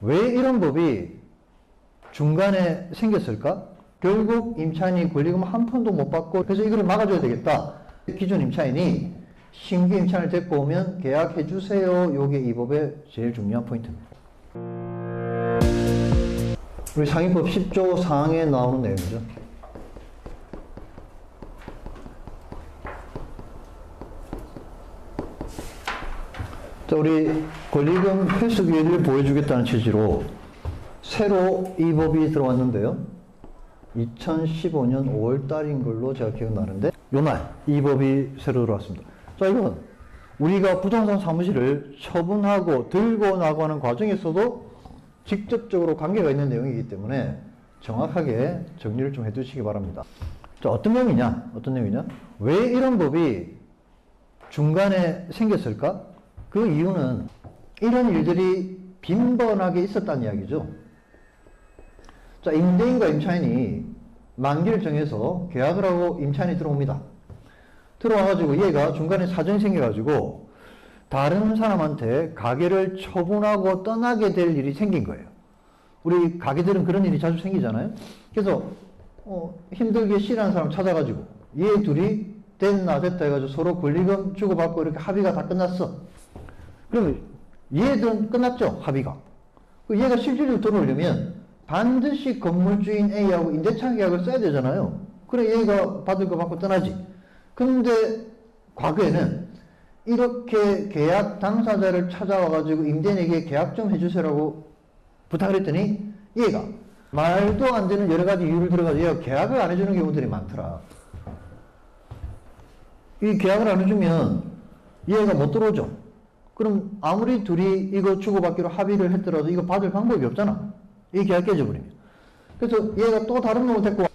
왜 이런 법이 중간에 생겼을까? 결국 임차인이 권리금 한 푼도 못 받고 그래서 이걸 막아줘야 되겠다. 기존 임차인이 신규 임차인을 데리고 오면 계약해 주세요. 요게 이 법의 제일 중요한 포인트입니다. 우리 상위법 10조 4항에 나오는 내용이죠. 자, 우리 권리금 회수 기회를 보여주겠다는 취지로 새로 이 법이 들어왔는데요. 2015년 5월 달인 걸로 제가 기억나는데 요날 이 법이 새로 들어왔습니다. 자, 이건 우리가 부동산 사무실을 처분하고 들고 나가는 과정에서도 직접적으로 관계가 있는 내용이기 때문에 정확하게 정리를 좀 해두시기 바랍니다. 자, 어떤 내용이냐? 왜 이런 법이 중간에 생겼을까? 그 이유는 이런 일들이 빈번하게 있었다는 이야기죠. 자, 임대인과 임차인이 만기를 정해서 계약을 하고 임차인이 들어옵니다. 들어와가지고 얘가 중간에 사정이 생겨가지고 다른 사람한테 가게를 처분하고 떠나게 될 일이 생긴 거예요. 우리 가게들은 그런 일이 자주 생기잖아요. 그래서 힘들게 싫어하는 사람 찾아가지고 얘 둘이 됐나 됐다 해가지고 서로 권리금 주고받고 이렇게 합의가 다 끝났어. 그러면 얘들은 끝났죠, 합의가. 얘가 실질적으로 들어오려면 반드시 건물주인 A하고 임대차 계약을 써야 되잖아요. 그래 얘가 받을 거 받고 떠나지. 근데 과거에는 이렇게 계약 당사자를 찾아와가지고 임대인에게 계약 좀 해주세요라고 부탁을 했더니 얘가 말도 안 되는 여러 가지 이유를 들어가지고 얘가 계약을 안 해주는 경우들이 많더라. 이 계약을 안 해주면 얘가 못 들어오죠. 그럼 아무리 둘이 이거 주고받기로 합의를 했더라도 이거 받을 방법이 없잖아. 이 계약 깨져버리면. 그래서 얘가 또 다른 놈을 데리고 와.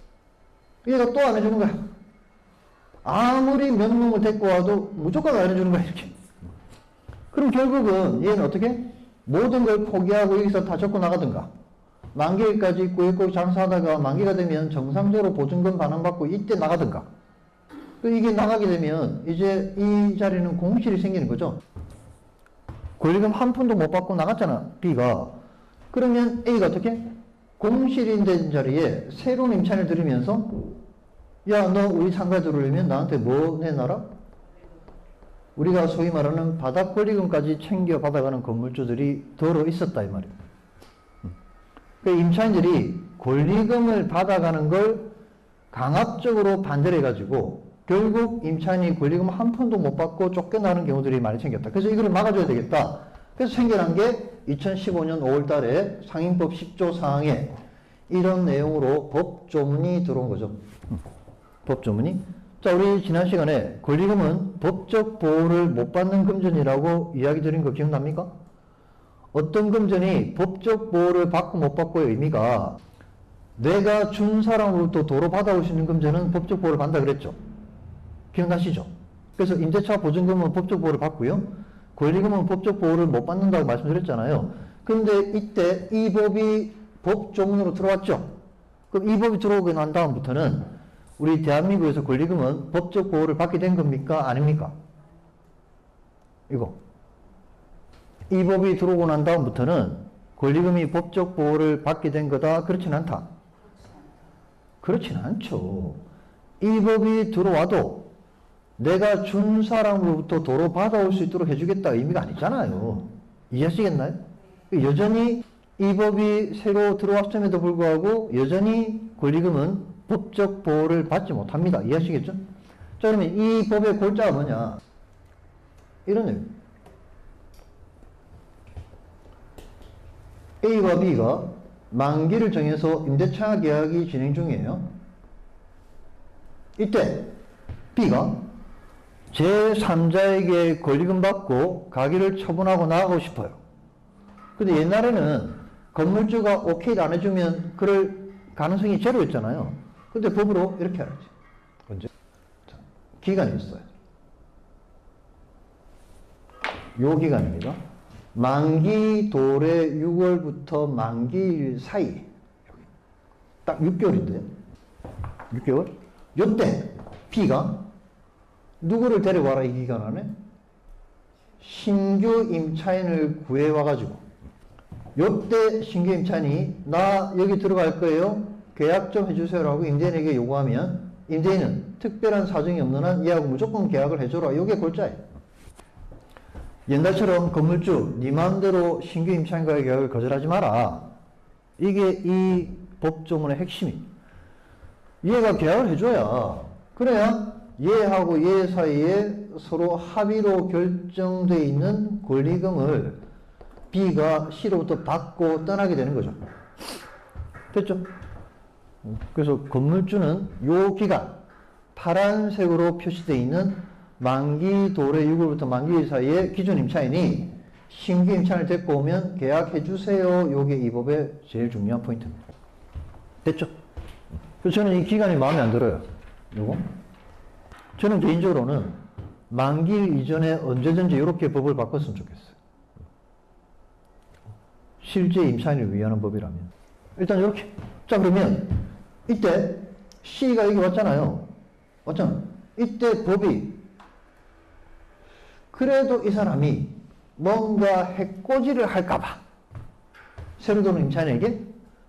얘가 또 안 해주는 거야. 아무리 몇 놈을 데리고 와도 무조건 안 해주는 거야, 이렇게. 그럼 결국은 얘는 어떻게? 모든 걸 포기하고 여기서 다 접고 나가든가. 만기일까지 꾸역꾸역 장사하다가 만기가 되면 정상적으로 보증금 반환받고 이때 나가든가. 이게 나가게 되면 이제 이 자리는 공실이 생기는 거죠. 권리금 한 푼도 못 받고 나갔잖아, B가. 그러면 A가 어떻게? 공실이 된 자리에 새로운 임차인을 들이면서 야, 너 우리 상가에 들어오려면 나한테 뭐 내놔라? 우리가 소위 말하는 바닥 권리금까지 챙겨 받아가는 건물주들이 더러 있었다, 이 말이에요. 그 임차인들이 권리금을 받아가는 걸 강압적으로 반대를 해가지고 결국 임차인이 권리금 한 푼도 못 받고 쫓겨나는 경우들이 많이 생겼다. 그래서 이걸 막아줘야 되겠다. 그래서 생겨난 게 2015년 5월 달에 상임법 10조 4항에 이런 내용으로 법조문이 들어온 거죠. 법조문이. 자, 우리 지난 시간에 권리금은 법적 보호를 못 받는 금전이라고 이야기 드린 거 기억납니까? 어떤 금전이 법적 보호를 받고 못 받고의 의미가 내가 준 사람으로부터 도로 받아올 수 있는 금전은 법적 보호를 받는다 그랬죠. 기억나시죠? 그래서 임대차 보증금은 법적 보호를 받고요. 권리금은 법적 보호를 못 받는다고 말씀드렸잖아요. 근데 이때 이 법이 법조문으로 들어왔죠. 그럼 이 법이 들어오고 난 다음부터는 우리 대한민국에서 권리금은 법적 보호를 받게 된 겁니까? 아닙니까? 이거. 이 법이 들어오고 난 다음부터는 권리금이 법적 보호를 받게 된 거다? 그렇진 않다. 그렇진 않죠. 이 법이 들어와도 내가 준 사람으로부터 도로 받아올 수 있도록 해주겠다 의미가 아니잖아요. 이해하시겠나요? 여전히 이 법이 새로 들어왔음에도 불구하고 여전히 권리금은 법적 보호를 받지 못합니다. 이해하시겠죠? 자, 그러면 이 법의 골자가 뭐냐? 이런 내용. A와 B가 만기를 정해서 임대차 계약이 진행 중이에요. 이때 B가 제3자에게 권리금 받고 가게를 처분하고 나가고 싶어요. 근데 옛날에는 건물주가 오케이를 안 해주면 그럴 가능성이 제로였잖아요. 근데 법으로 이렇게 하지. 언제? 자, 기간이 있어요. 요 기간입니다. 만기 도래 6월부터 만기일 사이. 딱 6개월인데요. 6개월? 요때 B가 누구를 데려와라 이 기간 안에? 신규 임차인을 구해와가지고 요때 신규 임차인이 나 여기 들어갈 거예요. 계약 좀 해주세요라고 임대인에게 요구하면 임대인은 특별한 사정이 없는 한 얘하고 무조건 계약을 해줘라. 요게 골자예요. 옛날처럼 건물주 네 마음대로 신규 임차인과의 계약을 거절하지 마라. 이게 이 법조문의 핵심이에요. 얘가 계약을 해줘야 그래야 얘하고 얘 사이에 서로 합의로 결정되어 있는 권리금을 B가 C로부터 받고 떠나게 되는 거죠. 됐죠? 그래서 건물주는 요 기간 파란색으로 표시되어 있는 만기 도래 6일부터 만기 일 사이에 기존 임차인이 신규 임차인을 데리고 오면 계약해 주세요. 요게 이 법의 제일 중요한 포인트입니다. 됐죠? 그래서 저는 이 기간이 마음에 안 들어요. 요거. 저는 개인적으로는 만기일 이전에 언제든지 이렇게 법을 바꿨으면 좋겠어요. 실제 임차인을 위한 법이라면. 일단 이렇게. 자, 그러면 이때 C가 여기 왔잖아요. 왔잖아. 이때 법이 그래도 이 사람이 뭔가 해코지를 할까봐 새로 들어온 임차인에게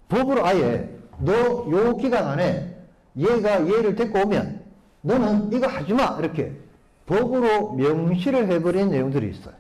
법으로 아예 너 요 기간 안에 얘가 얘를 데리고 오면 너는 이거 하지마 이렇게 법으로 명시를 해버린 내용들이 있어요.